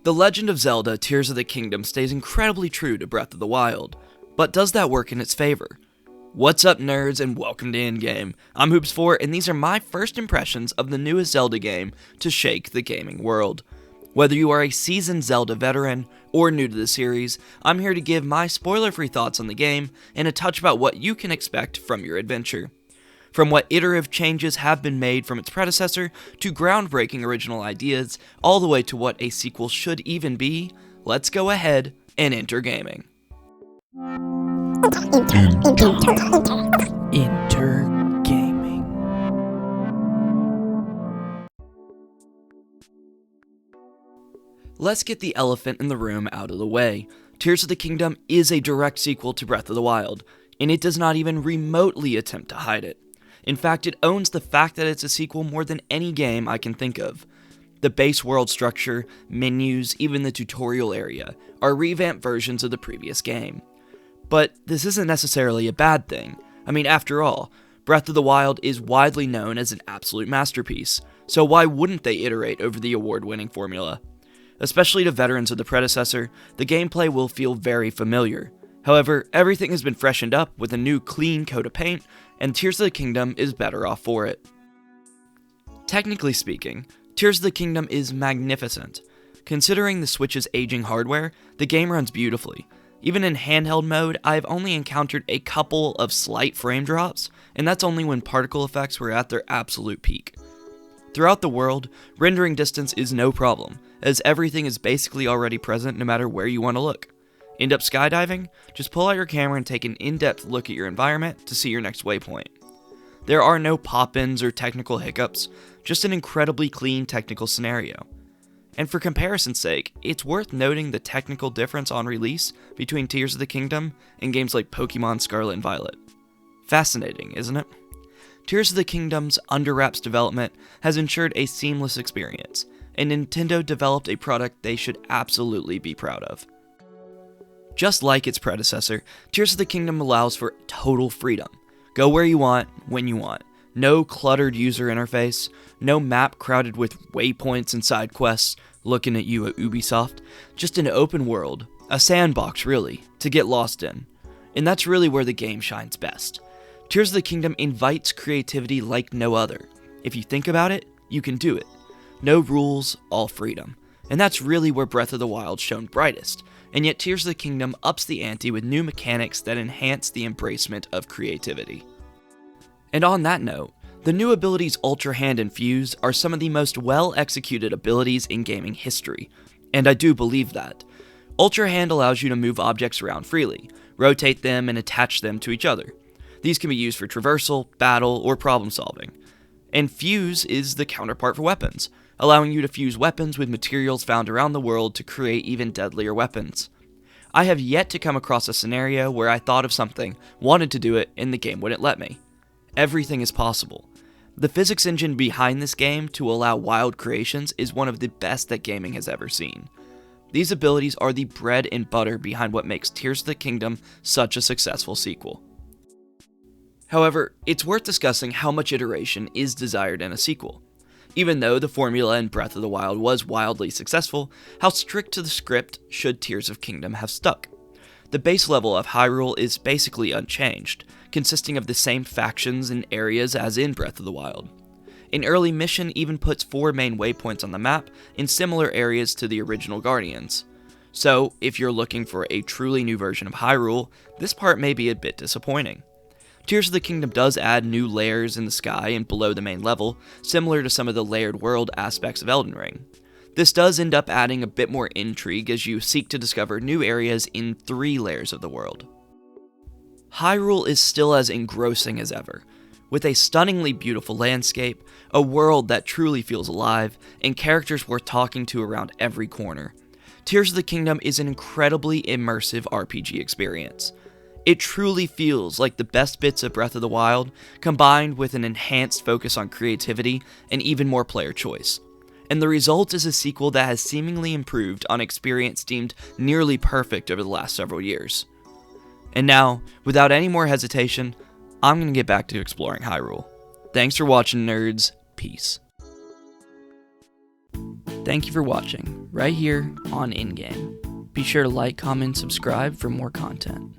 The Legend of Zelda Tears of the Kingdom stays incredibly true to Breath of the Wild, but does that work in its favor? What's up, nerds, and welcome to Endgame. I'm Hoops4, and these are my first impressions of the newest Zelda game to shake the gaming world. Whether you are a seasoned Zelda veteran or new to the series, I'm here to give my spoiler-free thoughts on the game and a touch about what you can expect from your adventure. From what iterative changes have been made from its predecessor, to groundbreaking original ideas, all the way to what a sequel should even be, let's go ahead and enter gaming. Enter gaming. Let's get the elephant in the room out of the way. Tears of the Kingdom is a direct sequel to Breath of the Wild, and it does not even remotely attempt to hide it. In fact, it owns the fact that it's a sequel more than any game I can think of. The base world structure, menus, even the tutorial area, are revamped versions of the previous game. But this isn't necessarily a bad thing. I mean, after all, Breath of the Wild is widely known as an absolute masterpiece, so why wouldn't they iterate over the award-winning formula? Especially to veterans of the predecessor, the gameplay will feel very familiar. However, everything has been freshened up with a new clean coat of paint, and Tears of the Kingdom is better off for it. Technically speaking, Tears of the Kingdom is magnificent. Considering the Switch's aging hardware, the game runs beautifully. Even in handheld mode, I've only encountered a couple of slight frame drops, and that's only when particle effects were at their absolute peak. Throughout the world, rendering distance is no problem, as everything is basically already present no matter where you want to look. End up skydiving? Just pull out your camera and take an in-depth look at your environment to see your next waypoint. There are no pop-ins or technical hiccups, just an incredibly clean technical scenario. And for comparison's sake, it's worth noting the technical difference on release between Tears of the Kingdom and games like Pokemon Scarlet and Violet. Fascinating, isn't it? Tears of the Kingdom's under-wraps development has ensured a seamless experience, and Nintendo developed a product they should absolutely be proud of. Just like its predecessor, Tears of the Kingdom allows for total freedom. Go where you want, when you want. No cluttered user interface, no map crowded with waypoints and side quests looking at you at Ubisoft. Just an open world, a sandbox really, to get lost in. And that's really where the game shines best. Tears of the Kingdom invites creativity like no other. If you think about it, you can do it. No rules, all freedom. And that's really where Breath of the Wild shone brightest. And yet Tears of the Kingdom ups the ante with new mechanics that enhance the embracement of creativity. And on that note, the new abilities Ultra Hand and Fuse are some of the most well-executed abilities in gaming history, and I do believe that. Ultra Hand allows you to move objects around freely, rotate them, and attach them to each other. These can be used for traversal, battle, or problem solving. And Fuse is the counterpart for weapons, allowing you to fuse weapons with materials found around the world to create even deadlier weapons. I have yet to come across a scenario where I thought of something, wanted to do it, and the game wouldn't let me. Everything is possible. The physics engine behind this game to allow wild creations is one of the best that gaming has ever seen. These abilities are the bread and butter behind what makes Tears of the Kingdom such a successful sequel. However, it's worth discussing how much iteration is desired in a sequel. Even though the formula in Breath of the Wild was wildly successful, how strict to the script should Tears of Kingdom have stuck? The base level of Hyrule is basically unchanged, consisting of the same factions and areas as in Breath of the Wild. An early mission even puts 4 main waypoints on the map in similar areas to the original Guardians. So, if you're looking for a truly new version of Hyrule, this part may be a bit disappointing. Tears of the Kingdom does add new layers in the sky and below the main level, similar to some of the layered world aspects of Elden Ring. This does end up adding a bit more intrigue as you seek to discover new areas in 3 layers of the world. Hyrule is still as engrossing as ever, with a stunningly beautiful landscape, a world that truly feels alive, and characters worth talking to around every corner. Tears of the Kingdom is an incredibly immersive RPG experience. It truly feels like the best bits of Breath of the Wild, combined with an enhanced focus on creativity and even more player choice. And the result is a sequel that has seemingly improved on experience deemed nearly perfect over the last several years. And now, without any more hesitation, I'm going to get back to exploring Hyrule. Thanks for watching, nerds. Peace. Thank you for watching, right here on InGame. Be sure to like, comment, subscribe for more content.